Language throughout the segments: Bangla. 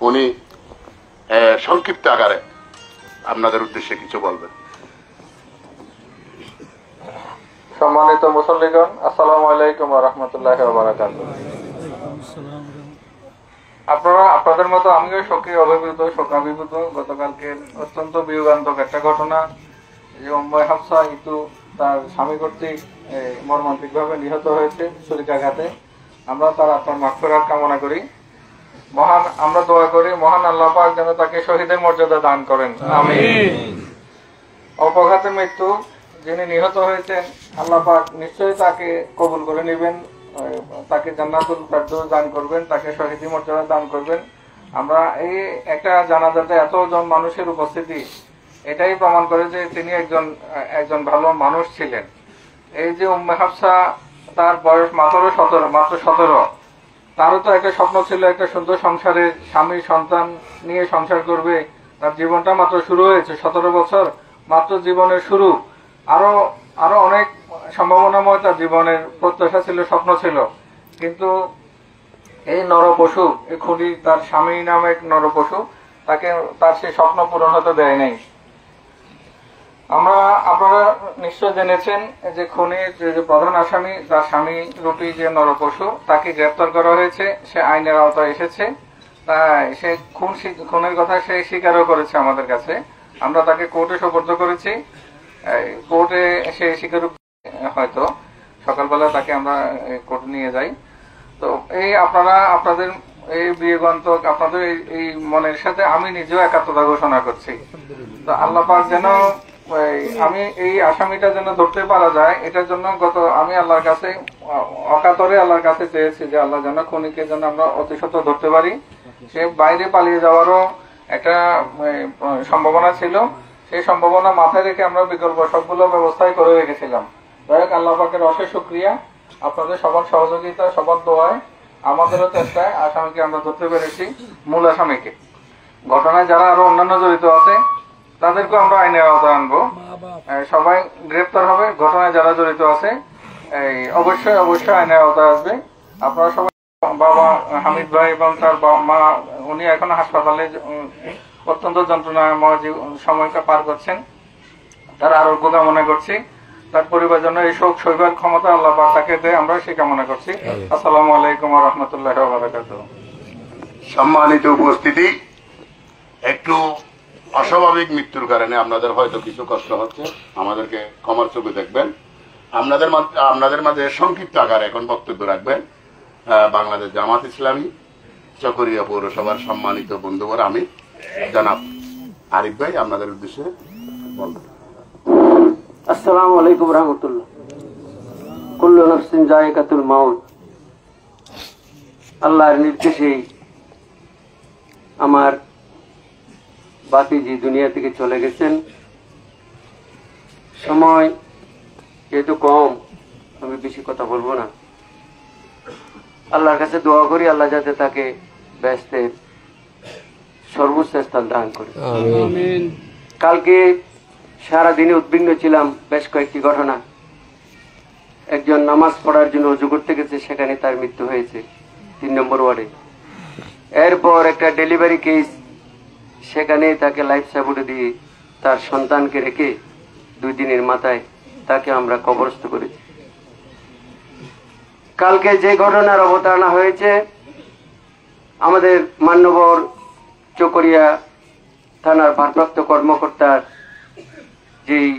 উনি সংক্ষিপ্ত আকারে আপনাদের উদ্দেশ্যে কিছু বলবেন। সম্মানিত মুসল্লিগণ, আসসালামু আলাইকুম ওয়া রাহমাতুল্লাহি ওয়া বারাকাতুহু। আপনাদের মতো আমিও শোকাভিভূত। গতকালকে অত্যন্ত বিয়োগান্তক একটা ঘটনা, যে উম্মে হাফসা ইতু তার স্বামী কর্তৃক মর্মান্তিকভাবে নিহত হয়েছে ছুরিকাঘাতে। আমরা তার আত্মার মাগফিরাত কামনা করি। আমরা দোয়া করি মহান আল্লাহ পাক যেন তাকে শহীদের মর্যাদা দান করেন, আমিন। অপঘাতে মৃত্যু যিনি নিহত হয়েছেন, আল্লাহ পাক নিশ্চয়ই তাকে কবুল করে নেবেন, তাকে জান্নাতুল ফেরদৌস দান করবেন, তাকে শহীদি মর্যাদা দান করবেন। আমরা এই একটা জানাজাতে এতজন মানুষের উপস্থিতি এটাই প্রমাণ করে যে তিনি একজন ভালো মানুষ ছিলেন। এই যে উম্মে হাফসা, তার বয়স মাত্র 17, তারও তো একটা স্বপ্ন ছিল একটা সুন্দর সংসারের, স্বামী সন্তান নিয়ে সংসার করবে। তার জীবনটা মাত্র শুরু হয়েছে, 17 বছর মাত্র জীবনের শুরু। আরো অনেক সম্ভাবনাময় তার জীবনের প্রত্যাশা ছিল, স্বপ্ন ছিল, কিন্তু এই নরপশু, এই খুনি, তার স্বামী নামে এক নরপশু তার সেই স্বপ্ন পূরণ হতে দেয় নাই। আপনারা নিশ্চয় জেনেছেন যে খুনির যে প্রধান আসামি, তার স্বামী রূপী যে নরপশু, তাকে গ্রেপ্তার করা হয়েছে, সে আইনের আওতায় এসেছে। সে খুনের কথা সে স্বীকারও করেছে আমাদের কাছে। আমরা তাকে কোর্টে সোপর্দ করেছি। কোর্টে সে স্বীকারোক্তি, হয়তো সকালবেলা তাকে আমরা কোর্টে নিয়ে যাই। তো এই আপনাদের এই বিয়োগান্তক, আপনাদের এই মনের সাথে আমি নিজেও একাত্মতা ঘোষণা করছি। তো আল্লাহ পাক যেন আমি এই আসামিটা যেন ধরতে পারা যায়, এটার জন্য আমি আল্লাহর কাছে অকাতরে আল্লাহর কাছে চেয়েছি যে আল্লাহ যেন খুনিকে যেন আমরা অতি সত্বর ধরতে পারি। সে বাইরে পালিয়ে যাওয়ারও একটা সম্ভাবনা ছিল, সেই সম্ভাবনা মাথায় রেখে আমরা বিকল্প সবগুলো ব্যবস্থাই করে রেখেছিলাম। যাই হোক, আল্লাহ পাকের অশেষ শুকরিয়া, আপনাদের সবার সহযোগিতা, সবার দোয়ায়, আমাদেরও চেষ্টায় আসামিকে আমরা ধরতে পেরেছি, মূল আসামিকে। ঘটনায় যারা আরো অন্যান্য জড়িত আছে তাদেরকেও আমরা আইনের আওতায় আনবো, সবাই গ্রেপ্তার হবে। ঘটনায় যারা জড়িত আছে অবশ্যই আইনের আওতায় আসবে। আপনারা সবাই, বাবা হামিদ ভাই এবং তার মা, উনি এখন হাসপাতালে অত্যন্ত যন্ত্রণাময় সময়টা পার করছেন, তার আরোগ্য কামনা করছি। তার পরিবার জন্য এই শোক সইবার ক্ষমতা আল্লাহ পাক তাকে দেয়, আমরা সেই কামনা করছি। আসসালামু আলাইকুম ওয়া রাহমাতুল্লাহি ওয়া বারাকাতুহু। সম্মানিত উপস্থিতি, একটু অস্বাভাবিক মৃত্যুর কারণে আপনাদের হয়তো কিছু কষ্ট হচ্ছে, আমাদেরকে ক্ষমার চোখে দেখবেন। আপনাদের মাঝে সংক্ষিপ্ত আকারে এখন বক্তব্য রাখবেন বাংলাদেশ জামাত ইসলামী চকরিয়া পৌরসভার সম্মানিত বন্ধুবর আমি জনাব আরিফ ভাই, আপনাদের উদ্দেশ্যে বলবেন। আসসালামু আলাইকুম রাহমাতুল্লাহ। কুল্লু নাফসিন যায়কাতুল মাউত। আল্লাহর নির্দেশে আমার বাতিজি দুনিয়া থেকে চলে গেছেন। সময় যেহেতু কম, আমি বেশি কথা বলবো না। আল্লাহর কাছে দোয়া করি আল্লাহ যাতে তাকে বেহেশতের সর্বোচ্চ স্থান দান করে। আমিন। কালকে সারাদিনে উদ্বিগ্ন ছিলাম, বেশ কয়েকটি ঘটনা। একজন নামাজ পড়ার জন্য ওযু করতে গেছে, সেখানে তার মৃত্যু হয়েছে 3 নম্বর ওয়ার্ডে। এরপর একটা ডেলিভারি কেস, সেখানে তাকে লাইফ সাপোর্টে দিয়ে তার সন্তানকে রেখে 2 দিনের মাথায় তাকে আমরা কবরস্থ করেছি। কালকে যে ঘটনার অবতারণা হয়েছে, আমাদের মান্যবর চকরিয়া থানার ভারপ্রাপ্ত কর্মকর্তার যেই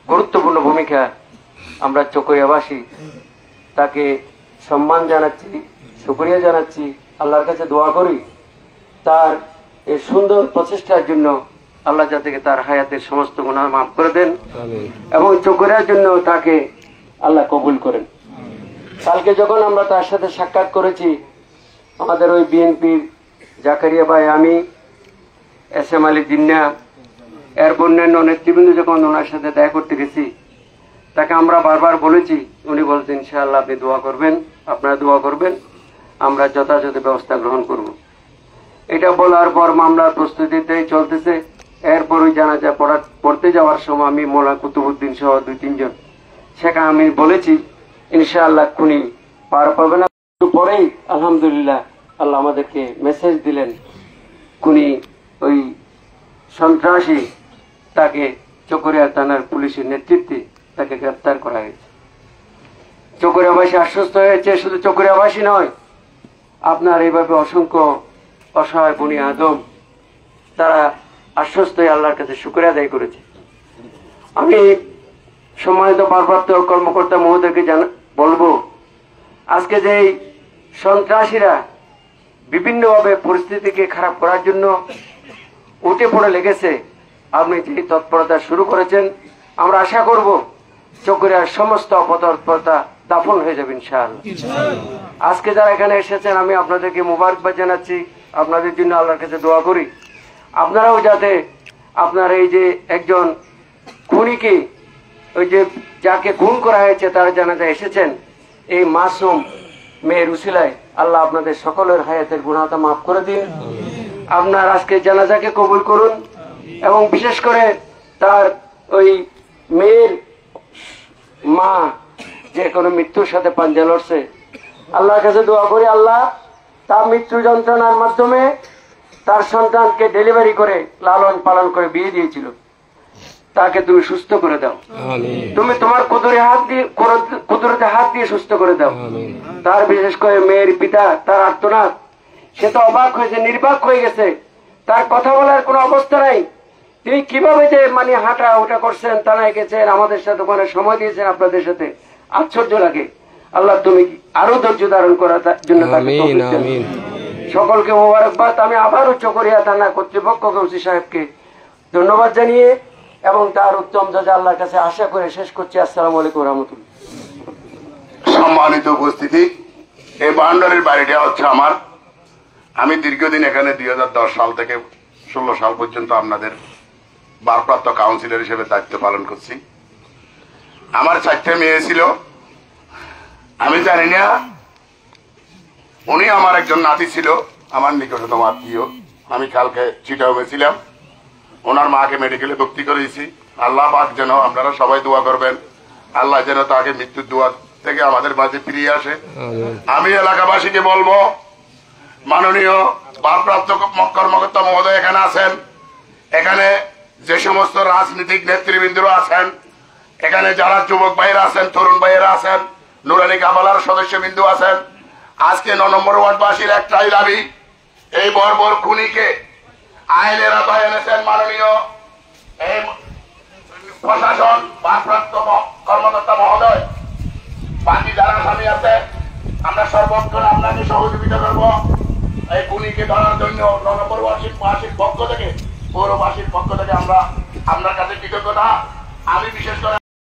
গুরুত্বপূর্ণ ভূমিকা, আমরা চকরিয়াবাসী তাকে সম্মান জানাচ্ছি, শুকরিয়া জানাচ্ছি। আল্লাহর কাছে দোয়া করি তার এই সুন্দর প্রচেষ্টার জন্য আল্লাহ যাতে তার হায়াতের সমস্ত গুনাহ মাফ করে দেন এবং চকরিয়ার জন্য তাকে আল্লাহ কবুল করেন। কালকে যখন আমরা তার সাথে সাক্ষাৎ করেছি, আমাদের ওই বিএনপির জাকারিয়া ভাই, আমি, এসএম আলী জিন্না, এর অন্যান্য নেতৃবৃন্দ যখন ওনার সাথে দেখা করতে গেছি, তাকে আমরা বারবার বলেছি, উনি বলছেন ইনশাআল্লাহ আপনি দোয়া করবেন, আপনারা দোয়া করবেন, আমরা যথাযথ ব্যবস্থা গ্রহণ করব। এটা বলার পর মামলার প্রস্তুতিতে চলতেছে। এরপর ওই জানাজা পড়তে যাওয়ার সময় আমি মোলা কুতুবুদ্দিন সহ 2-3 জন, সেখানে আমি বলেছি ইনশাআল্লাহ খুনি পার পাবে না। পরেই আলহামদুলিল্লাহ আল্লাহ আমাদেরকে মেসেজ দিলেন খুনি ওই সন্ত্রাসী তাকে চকরিয়া থানার পুলিশের নেতৃত্বে তাকে গ্রেপ্তার করা হয়েছে। চকরিয়াবাসী আশ্বস্ত হয়েছে, শুধু চকরিয়াবাসী নয়, আপনার এইভাবে অসংখ্য অসহায় বনি আদম তারা আশ্বস্ত হয়ে আল্লাহর কাছে শুকরিয়া আদায় করেছে। আমি সম্মানিত ভারপ্রাপ্ত কর্মকর্তা মহোদয়কে বলবো, আজকে যে সন্ত্রাসীরা বিভিন্নভাবে পরিস্থিতিকে খারাপ করার জন্য উঠে পড়ে লেগেছে, আপনি যে তৎপরতা শুরু করেছেন, আমরা আশা করব চকরিয়ার সমস্ত অপতৎপরতা দাফন হয়ে যাবে ইনশাআল্লাহ। আজকে যারা এখানে এসেছেন আমি আপনাদেরকে মোবারকবাদ জানাচ্ছি, আপনাদের জন্য আল্লাহর কাছে দোয়া করি আপনারাও যাতে আপনার এই যে একজন খুনিকে, ওই যে যাকে খুন করা হয়েছে তার জানাজা এসেছেন, এই মাসুম মেয়ের উসিলায় আল্লাহ আপনাদের সকলের হায়াতের গুনাহটা মাফ করে দিন। আপনার আজকে জানাজাকে কবুল করুন এবং বিশেষ করে তার ওই মেয়ের মা যে কোনো মৃত্যুর সাথে পাঞ্জা লড়ছে, আল্লাহর কাছে দোয়া করি আল্লাহ তার মৃত্যু যন্ত্রণার মাধ্যমে তার সন্তানকে ডেলিভারি করে লালন পালন করে বিয়ে দিয়েছিল, তাকে তুমি সুস্থ করে দাও, তুমি তোমার কুদরতে হাত দিয়ে সুস্থ করে দাও। তার বিশেষ করে মেয়ের পিতা, তার আর্তনাদ, সে তো অবাক হয়েছে, নির্বাক হয়ে গেছে, তার কথা বলার কোনো অবস্থা নাই। তিনি কিভাবে যে মানে হাঁটা ওটা করছেন, থানায় গেছেন, আমাদের সাথে ওখানে সময় দিয়েছেন, আপনাদের সাথে আশ্চর্য লাগে। আল্লাহ তুমি আরো ধৈর্য ধারণ করার জন্য সকলকে মোবারকবাদ। আমি আবারও চকরিয়া থানা কর্তৃপক্ষকে, ওসি সাহেবকে ধন্যবাদ জানিয়ে এবং তার উত্তম জাযা আল্লাহর কাছে আশা করে শেষ করছি। আসসালামু আলাইকুম রহমতুল্লাহ। সম্মানিত উপস্থিতি, এই বাউন্ডারির বাড়িটা হচ্ছে আমার। আমি দীর্ঘদিন এখানে 2010 সাল থেকে 16 সাল পর্যন্ত আপনাদের ভারপ্রাপ্ত কাউন্সিলর হিসেবে দায়িত্ব পালন করছি। আমার 4টে মেয়ে ছিল, আমি জানি না, উনি আমার একজন নাতি ছিল, আমার নিকটতম আত্মীয়। আমি কালকে চিটাগং ছিলাম, ওনার মাকে মেডিকেলে ভর্তি করেছি। আল্লাহ পাক যেন, আপনারা সবাই দোয়া করবেন, আল্লাহ যেন তাকে মৃত্যুর দোয়া থেকে আমাদের মাঝে ফিরিয়ে আসে। আমি এলাকাবাসীকে বলবো, মাননীয় ভারপ্রাপ্ত কর্মকর্তা মহোদয় এখানে আছেন, এখানে যে সমস্ত রাজনৈতিক নেতৃবৃন্দরা আছেন, এখানে যারা যুবক ভাইয়েরা আছেন, তরুণ ভাইয়েরা আছেন, নুরানি কাফালার সদস্যবৃন্দু আছেন, আজকে 9 নম্বর ওয়ার্ডবাসীর একটাই দাবি, এই বর্বর খুনিকে আইনের আওতায় এনেছেন মাননীয় এই প্রশাসন, ভারপ্রাপ্ত কর্মকর্তা মহোদয়। বাকি যারা আসামি আছে, আমরা সর্বক্ষণ আপনাকে সহযোগিতা করবো এই খুনিকে ধরার জন্য। 9 নম্বর ওয়ার্ডবাসীর পক্ষ থেকে, পৌরবাসীর পক্ষ থেকে আমরা আপনার কাছে কৃতজ্ঞতা। আমি বিশেষ করে